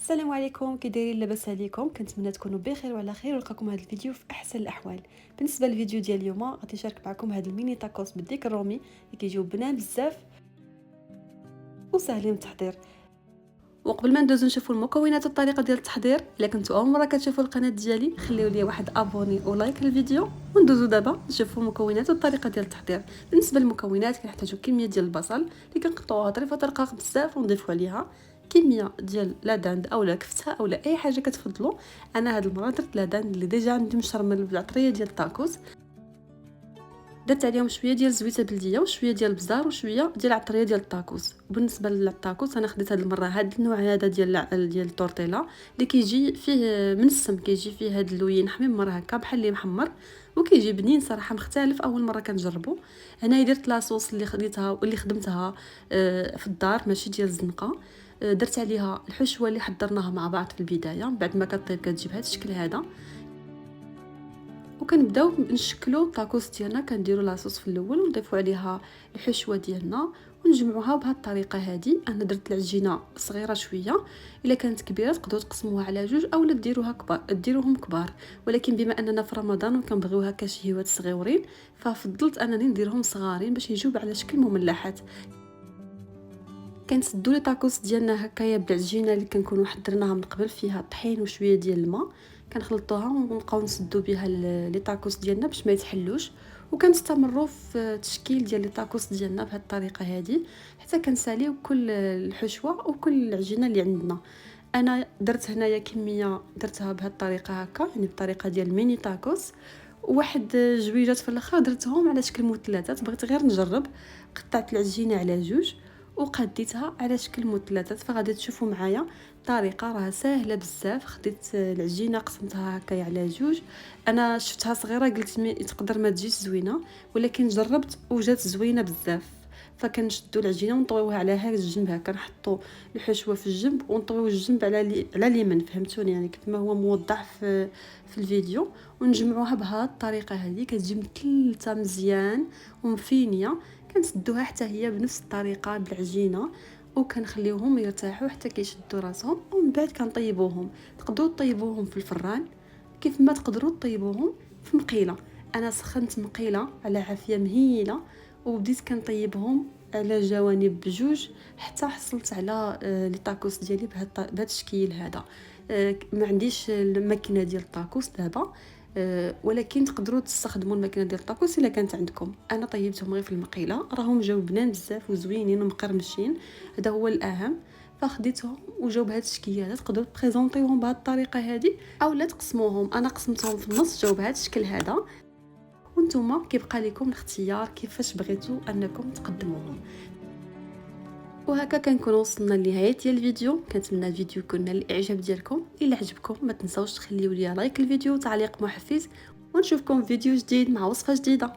السلام عليكم، كي دايرين؟ لاباس عليكم؟ كنتمنى تكونوا بخير وعلى خير ونلقاكم هذا الفيديو في احسن الاحوال. بالنسبه للفيديو ديال اليوم غادي نشارك معكم هذا الميني تاكوس بالديك الرومي اللي كيجيو بنان بزاف وساهلين التحضير. وقبل ما ندوزو نشوفوا المكونات والطريقه ديال التحضير، الا كنتو اول مره كتشوفوا القناه ديالي خليو لي واحد ابوني ولايك للفيديو، وندوزو دابا نشوفوا المكونات والطريقه ديال التحضير. بالنسبه للمكونات كنحتاجو كميه ديال البصل اللي كنقطعوها طريفه رقاق بزاف ونضيفوا عليها كميه ديال لا داند اولا كفته اولا اي حاجه كتفضلوا. انا هاد المره درت لا داند اللي ديجا عندي مشرمل بالعطريه ديال الطاكوس، درت عليهم شويه ديال الزويته بلديه وشويه ديال البزار وشويه ديال العطريه ديال الطاكوس. وبالنسبه للطاكوس انا خديت هاد المره هاد النوع هذا ديال التورتيلا اللي كيجي فيه من السم، كيجي فيه هاد اللوين حميمر هكا بحال اللي محمر وكيجي بنين صراحه مختلف، اول مره كنجربو. هنايا درت لاصوص اللي خديتها واللي خدمتها في الدار ماشي ديال الزنقه. درت عليها الحشوه اللي حضرناها مع بعض في البدايه، بعد ما كطيب كتجيب هذا الشكل هذا. وكنبداو نشكلوا الطاكوس ديالنا، كنديروا لاصوص في الاول ونضيفوا عليها الحشوه ديالنا ونجمعوها بهذه الطريقه هذه. انا درت العجينه صغيره شويه، الا كانت كبيره تقدروا تقسموها على جوج اولا ديروها كبار ديروهم كبار، ولكن بما اننا في رمضان وكنبغيو هكا شهيوات صغيورين ففضلت انني نديرهم صغارين باش يجيو على شكل مملحات. كنسدو لي طاكوس ديالنا هكايا بالعجينه اللي كنكونوا حضرناها من قبل، فيها طحين وشويه ديال الماء، كنخلطوها ونبقاو نسدو بها لي طاكوس ديالنا باش ما يتحلوش. وكنستمروا في تشكيل ديال لي طاكوس ديالنا بهذه الطريقه هذه حتى كنساليو كل الحشوه وكل العجينه اللي عندنا. انا درت هنايا كميه درتها بهذه الطريقه هكا، يعني بطريقه ديال الميني تاكوس. واحد جويجات في الاخر درتهم على شكل مثلثات، بغيت غير نجرب. قطعت العجينه على جوج وقديتها على شكل مثلثات، فغادي تشوفوا معايا طريقه راها سهله بزاف. خديت العجينه قسمتها هكايا على جوج، انا شفتها صغيره قلت تقدر ما تجيش زوينه، ولكن جربت وجات زوينه بزاف. فكنشدوا العجينه ونطويوها على هذا الجنب هكا، نحطوا الحشوه في الجنب ونطويو الجنب على اليمين، فهمتوني يعني كما هو موضح في الفيديو. ونجمعوها بهذه الطريقه هذه كتجي مثلثه مزيان ومفينيه. كنسدوها حتى هي بنفس الطريقه بالعجينه وكنخليوهم يرتاحوا حتى كيشدوا راسهم، ومن بعد كنطيبوهم. تقدروا تطيبوهم في الفران كيف ما تقدروا تطيبوهم في مقيله. انا سخنت مقيله على عافيه مهيله وبديت كنطيبهم على جوانب بجوج حتى حصلت على لي طاكوس ديالي بهذا الشكل هذا. ما عنديش الماكينه ديال الطاكوس دابا، ولكن تقدروا تستخدموا الماكينه ديال الطاكوس الا كانت عندكم. انا طيبتهم غير في المقيله، راهم جاو بنان بزاف وزوينين ومقرمشين، هذا هو الاهم. فخديتهم وجاو بهذا الشكل هذا. تقدروا تبريزونطيوهم بهذه الطريقه هذه اولا تقسموهم. انا قسمتهم في النص جاو بهذا الشكل هذا، وانتم كيبقى لكم الاختيار كيفاش بغيتوا انكم تقدموهم. وهكا كنكون وصلنا لنهايه ديال الفيديو. كنتمنى الفيديو يكون نال الاعجاب ديالكم. الا عجبكم ما تنساوش تخليو لي لايك الفيديو وتعليق محفز، ونشوفكم في فيديو جديد مع وصفه جديده.